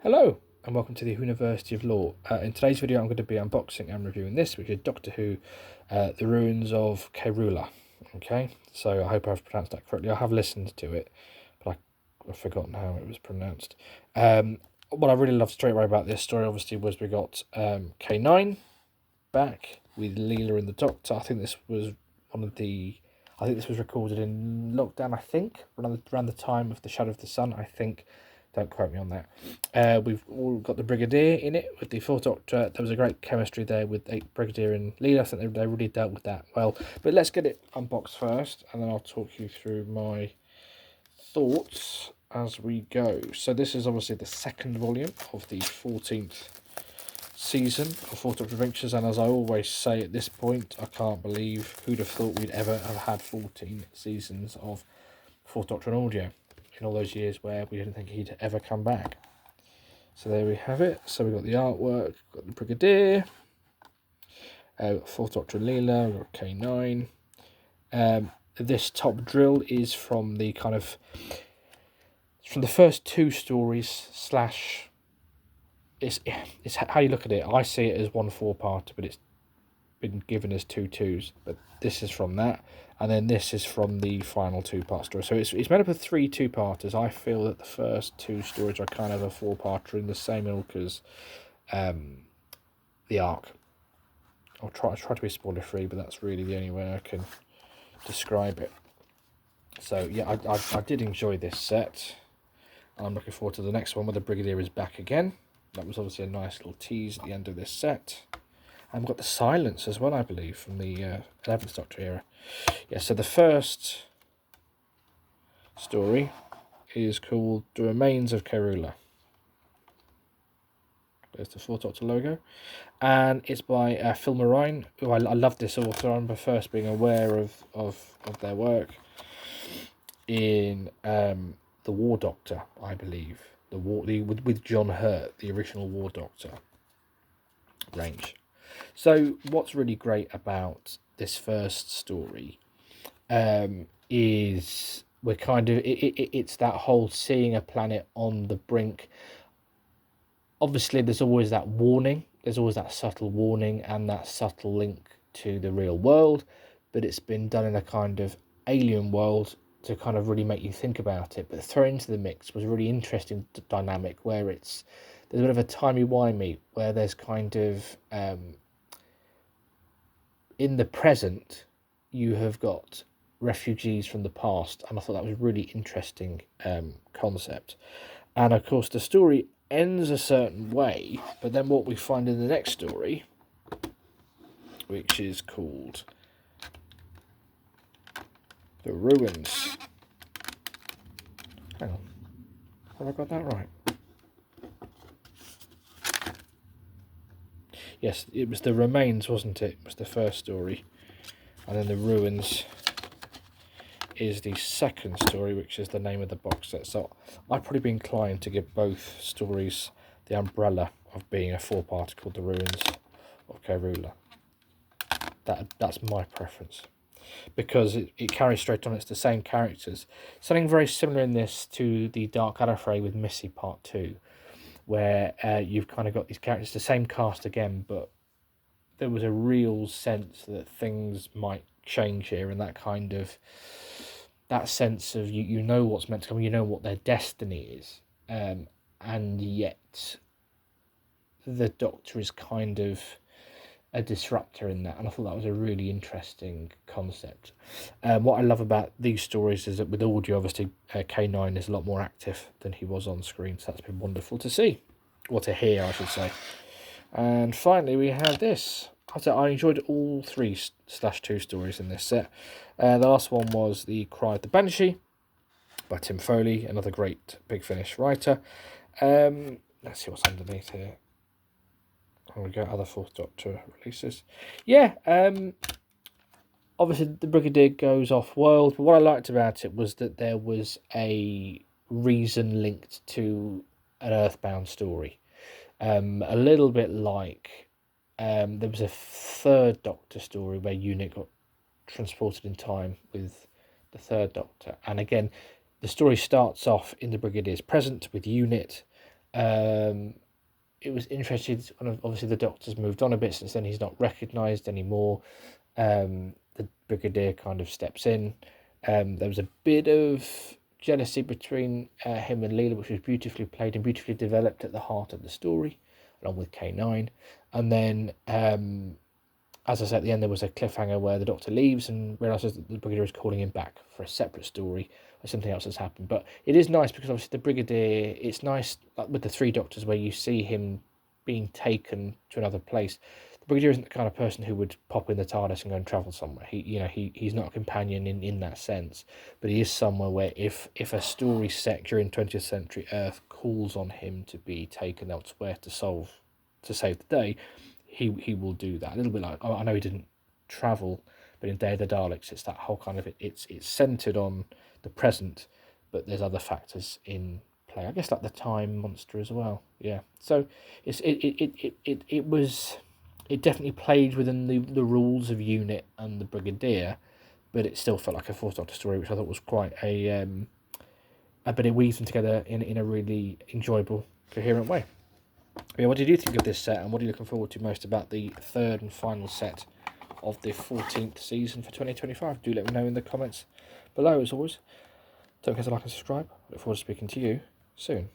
Hello and welcome to the University of Law. In today's video I'm going to be unboxing and reviewing this, which is Doctor Who, The Ruins of Kaerula. Okay, so I hope I've pronounced that correctly. I have listened to it, but I've forgotten how it was pronounced. What I really loved straight away about this story obviously was we got K9 back with Leela and the Doctor. I think this was recorded in lockdown, I think, around the time of the Shadow of the Sun, I think. Don't quote me on that. We've all got the Brigadier in it with the Fourth Doctor. There was a great chemistry there with Brigadier and Leela. I think they really dealt with that well. But let's get it unboxed first, and then I'll talk you through my thoughts as we go. So this is obviously the second volume of the 14th season of Fourth Doctor Adventures, and as I always say at this point, I can't believe who'd have thought we'd ever have had 14 seasons of Fourth Doctor and audio in all those years where we didn't think he'd ever come back. So there we have it. So we've got the artwork, we've got the Brigadier, Fourth Doctor and Leela, we've got K9. This top drill is from the from the first two stories slash. It's how you look at it. I see it as one 4-parter, but it's been given as 2 2s. But this is from that, and then this is from the final 2-part story. So it's made up of 3 2-parters. I feel that the first 2 stories are kind of a 4-parter in the same ilk as the arc. I'll try to be spoiler free, but that's really the only way I can describe it. So yeah, I did enjoy this set. I'm looking forward to the next one where the Brigadier is back again. That was obviously a nice little tease at the end of this set. And we've got the silence as well, I believe, from the 11th Doctor era. Yeah, so the first story is called The Remains of Kaerula. There's the Fourth Doctor logo. And it's by Phil Marine, who I love this author. I remember first being aware of their work in The War Doctor, I believe. With John Hurt, the original War Doctor range. So what's really great about this first story is we're it's that whole seeing a planet on the brink. Obviously there's always that warning, there's always that subtle warning and that subtle link to the real world, but it's been done in a kind of alien world to kind of really make you think about it. But thrown into the mix was a really interesting dynamic where there's a bit of a timey-wimey, where there's kind of in the present you have got refugees from the past, and I thought that was a really interesting concept. And of course the story ends a certain way, but then what we find in the next story, which is called The Ruins. Hang on, have I got that right? Yes, it was The Remains, wasn't it? It was the first story. And then The Ruins is the second story, which is the name of the box set. So I'd probably be inclined to give both stories the umbrella of being a 4-parter called The Ruins of Kaerula. That's my preference, because it carries straight on. It's the same characters. Something very similar in this to the Dark Gallifrey with Missy Part 2, where you've kind of got these characters, the same cast again, but there was a real sense that things might change here, and that sense of you know what's meant to come, you know what their destiny is, and yet the Doctor is kind of a disruptor in that, and I thought that was a really interesting concept. What I love about these stories is that with audio, obviously, K9 is a lot more active than he was on screen, so that's been wonderful to see, or to hear, I should say. And finally, we have this. I enjoyed all 3/2 stories in this set. The last one was The Cry of the Banshee by Tim Foley, another great Big Finish writer. Let's see what's underneath here. Here we go, other Fourth Doctor releases. Yeah, obviously the Brigadier goes off-world, but what I liked about it was that there was a reason linked to an Earthbound story. A little bit like there was a third Doctor story where Unit got transported in time with the third Doctor, and again the story starts off in the Brigadier's present with Unit, It was interesting. Obviously, the Doctor's moved on a bit since then. He's not recognised anymore. The Brigadier kind of steps in. There was a bit of jealousy between him and Leela, which was beautifully played and beautifully developed at the heart of the story, along with K9. And then, as I said, at the end, there was a cliffhanger where the Doctor leaves and realises that the Brigadier is calling him back for a separate story, or something else has happened. But it is nice because obviously the Brigadier, it's nice, like with the three Doctors, where you see him being taken to another place. The Brigadier isn't the kind of person who would pop in the TARDIS and go and travel somewhere. He's not a companion in that sense, but he is somewhere where if a story set during 20th century Earth calls on him to be taken elsewhere to save the day, he will do that. A little bit like, I know he didn't travel, but in Day of the Daleks, it's that whole kind of it's centered on the present, but there's other factors in play. I guess like the time monster as well. Yeah. So it definitely played within the rules of Unit and the Brigadier, but it still felt like a Fourth Doctor story, which I thought was quite but it weaves them together in a really enjoyable, coherent way. Yeah, what did you think of this set, and what are you looking forward to most about the third and final set of the 14th season for 2025? Do let me know in the comments below, as always. Don't forget to like and subscribe. I look forward to speaking to you soon.